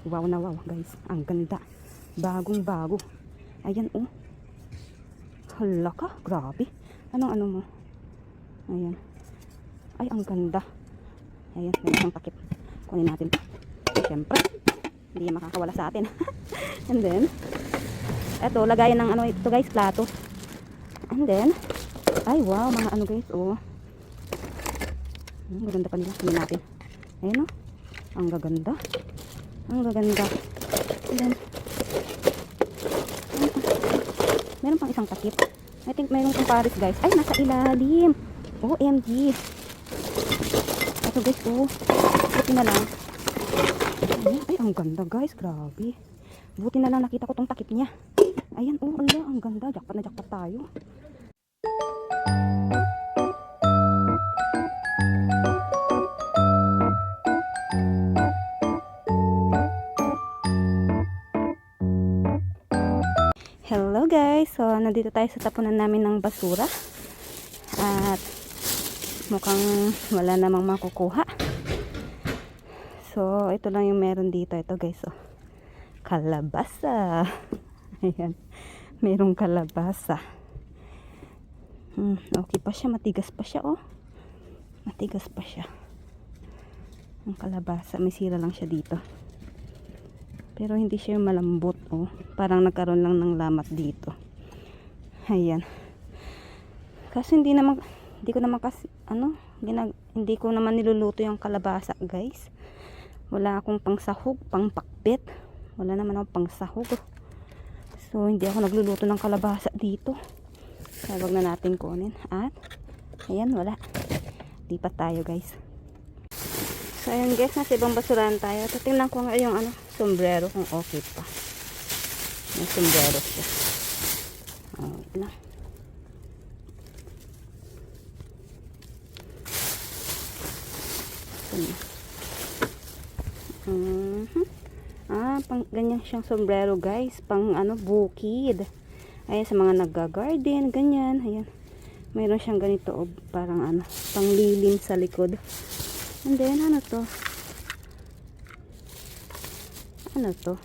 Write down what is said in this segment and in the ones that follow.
Wow na wow guys. Ang ganda. Bagong bago. Ayan oh. Hala ka. Grabe. Anong ano mo? Ayan. Ay ang ganda. Ayan. May isang takip. Kunin natin. Siyempre. Hindi yan makakawala sa atin. And then. Eto. Lagayan ng ano ito guys. Plato. And then. Ay wow. Mga ano guys. Oh. Maganda pa nila. Kunin natin. Ayan oh. Ang gaganda. Ang gaganda. And then. Meron pang isang takip. I think meron pang Paris guys. Ay, nasa ilalim. OMG. Ito guys, oh. Buti na lang. Ay, ang ganda guys. Grabe. Buti na lang nakita ko tong takip niya. Ayan, oh, ala, ang ganda. Jackpot na jackpot tayo. Hello guys, so nandito tayo sa tapunan namin ng basura at mukhang wala namang makukuha. So ito lang yung meron dito. Ito guys, oh, kalabasa. Ayan, merong kalabasa. Okay pa siya, matigas pa siya, oh, matigas pa siya ang kalabasa. May sira lang siya dito. Pero hindi siya malambot, oh. Parang nagkaroon lang ng lamat dito. Ayan. Kasi hindi ko naman kasi hindi ko naman niluluto yung kalabasa, guys. Wala akong pangsahog, pangpakbet. Wala naman akong pangsahog. So hindi ako nagluluto ng kalabasa dito. Kaya wag na natin kunin. At ayan, wala. Lipat tayo, guys. So ayan guys, nasa ibang basurahan tayo. Tatingnan ko nga yung sombrero kung okay pa. May sombrero siya. Wait lang. Pang ganyan siyang sombrero guys. Pang bukid. Ayan, sa mga nagga-garden, ganyan. Ayan. Mayroon siyang ganito, oh, parang pang lilim sa likod. And then, ano to? Ano to?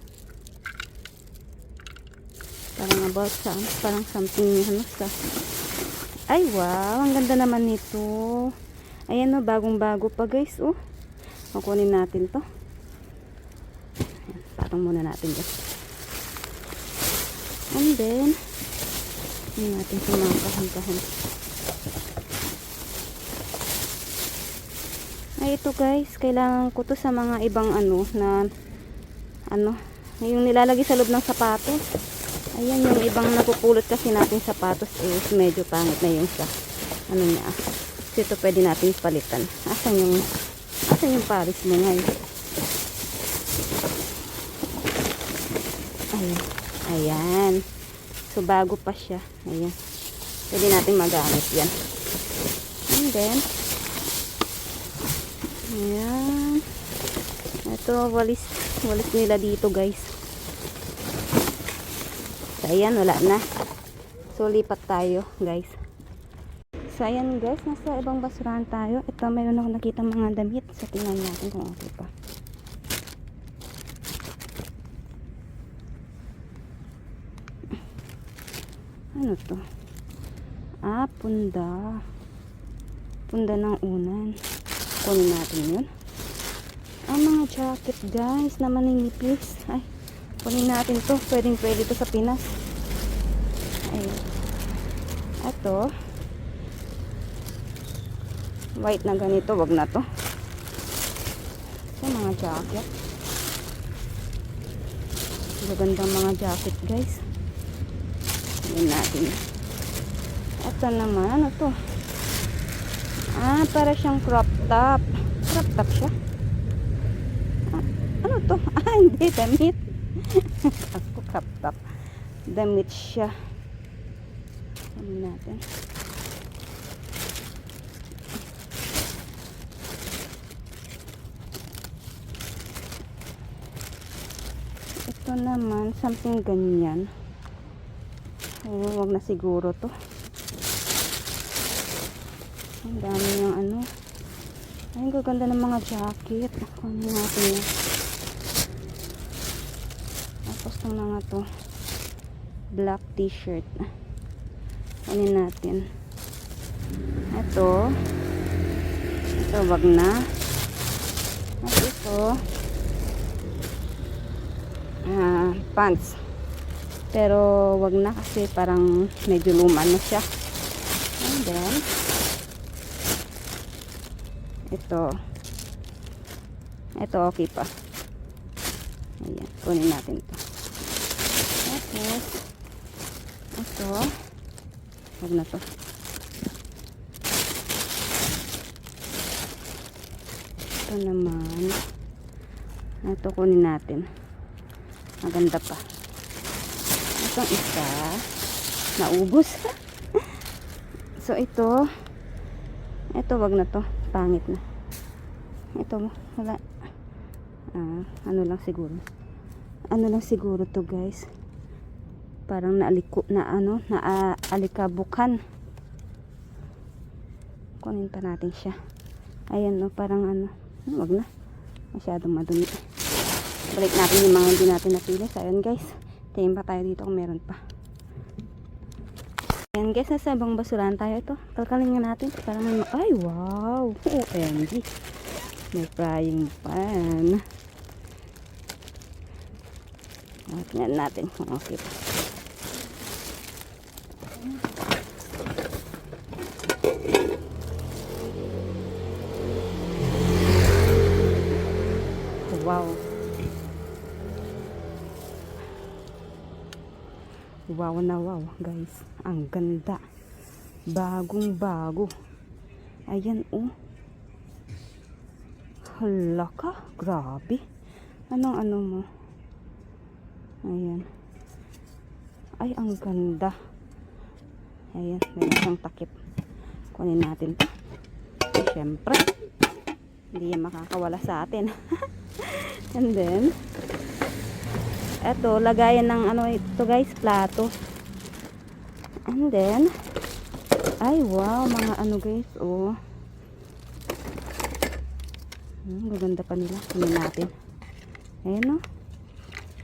Parang about sa, parang something, sa... Ay, wow! Ang ganda naman nito. Ayan, no, bagong-bago pa, guys, oh. Kukunin natin to. Ayan, patong muna natin, guys. And then, hindi natin sa mga kahon-kahon. Ay, ito guys, kailangan ko to sa mga ibang yung nilalagay sa loob ng sapatos. Ayan, yung ibang napupulot kasi natin sapatos is medyo pangit na yung sa niya. So ito pwede natin palitan. Asan yung Paris mo ngayon? Ayan. Ayan. So bago pa siya. Ayan. Pwede natin magamit yan. And then ayan. Ito, walis nila dito guys. So, ayan, wala na. So, lipat tayo guys. So, ayan guys, nasa ibang basurahan tayo. Ito, meron ako nakita mga damit. So, tingnan natin kung okay pa. Ano to? Punda. Punda ng unan. Kunin natin yun. Ang mga jacket guys na maninipis. Ay, kunin natin to. Pwede to sa Pinas. Ay, ito white na ganito, wag na to. So mga jacket, magandang mga jacket guys. Kunin natin. Ito naman, ano to? Para siyang crop top. Crop top siya. Ano to? Hindi, damit. Ako, crop top. Damit siya. Ano natin? Ito naman, something ganyan. Wag na siguro to. Ang dami yung Ay, ang gaganda ng mga jacket. Kunin natin yan. Itong mga to. Black t-shirt. Kunin natin. Ito. Ito, wag na. At ito. Pants. Pero wag na kasi parang medyo luma na siya. And then, ito okay pa. Ayan, kunin natin ito. Tapos, ito, wag na to. Ito naman, ito kunin natin. Maganda pa. Itong isa, naubos. So, ito, wag na to. Pangit na. Ito, wala. Ano lang siguro to guys. Parang naalikabukan. Kunin pa natin siya. Ayan, no, parang wag na. Masyadong madumi. Balik natin yung mga hindi natin napili. So, ayan guys. Tingin pa tayo dito kung meron pa. Ayan guys, nasa ibang basurahan tayo. Ito, kalkalin nga natin. Para may ay, wow! OMG! May frying pan. Tingnan natin kung okay pa. Wow! Wow na wow guys. Ang ganda. Bagong bago. Ayan oh. Hala ka. Grabe. Anong mo? Ayan. Ay ang ganda. Ayan. Meron siyang takip. Kunin natin ito. Siyempre. Hindi yan makakawala sa atin. And then eto, lagayan ng ito guys, plato. And then, ay wow, mga guys, oh. Gaganda pa nila. Kunin natin. Ayan, oh.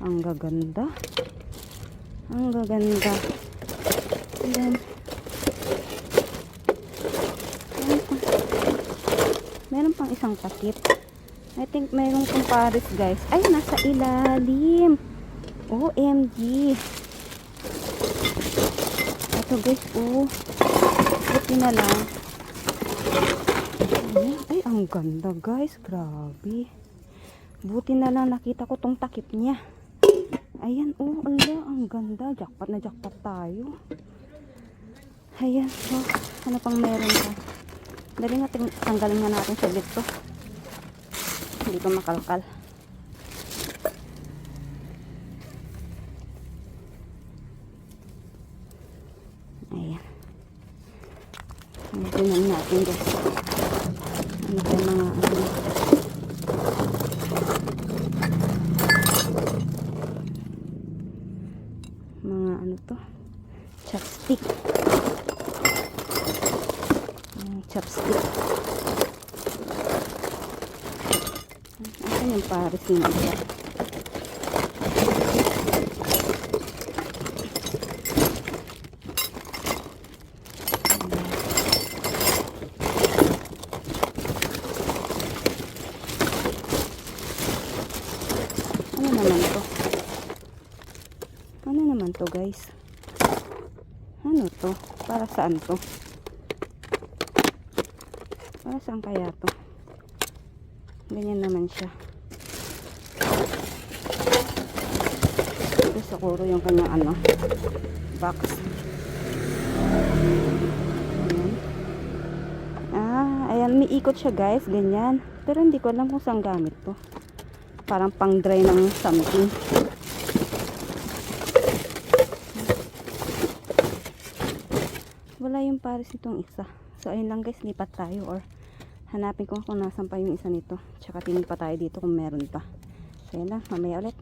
Ang gaganda. Ang gaganda. And then, meron pang isang takip. I think mayroong pang pares guys. Ay, nasa ilalim. OMG. Ito guys, oh. Buti na lang. Ay, ang ganda guys. Grabe. Buti na lang nakita ko tong takip niya. Ayan, oh. Ala, ang ganda. Jackpot na jackpot tayo. Ayan, so. Ano pang meron pa? Dali natin, tanggalin nga natin saglit to. Hindi pa makalkal. Ayan. Tingnan natin guys. Ano ba mga to? Chopstick. Chopstick. Ayan yung pares ng iba. Ano naman to guys? Ano to? Para saan to? Para saan kaya to? Ganyan naman siya. Ito siguro yung kanyang box. Ayan. Ayan, may ikot siya guys, ganyan. Pero hindi ko alam kung saan gamit to. Parang pang dry ng something. Wala yung pares nitong isa. So ayun lang guys, lipat tayo or hanapin ko kung nasan pa yung isa nito. Tsaka tingin pa tayo dito kung meron pa. So yun lang, mamaya ulit.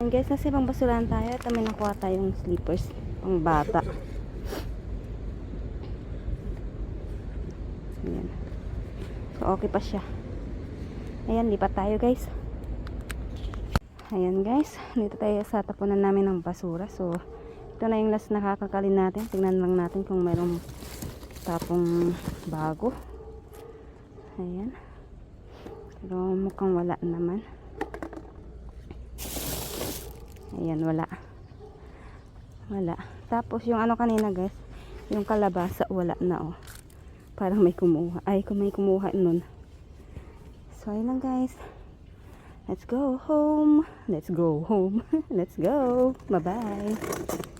And guys, nasa ibang basurahan tayo at may nakuha tayong slippers pang bata. Ayan. So okay pa siya. Ayan, lipat tayo guys. Ayan guys, dito tayo sa tapunan namin ng basura. So, ito na yung last nakakakalin natin. Tingnan lang natin kung mayroong tapong bago. Ayan. Pero mukhang wala naman. Ayan, wala. Wala. Tapos yung ano kanina guys, yung kalabasa wala na oh. Parang may kumuha. Ay, kung may kumuha nun. So, ayun lang guys. Let's go home. Let's go home. Let's go. Bye-bye.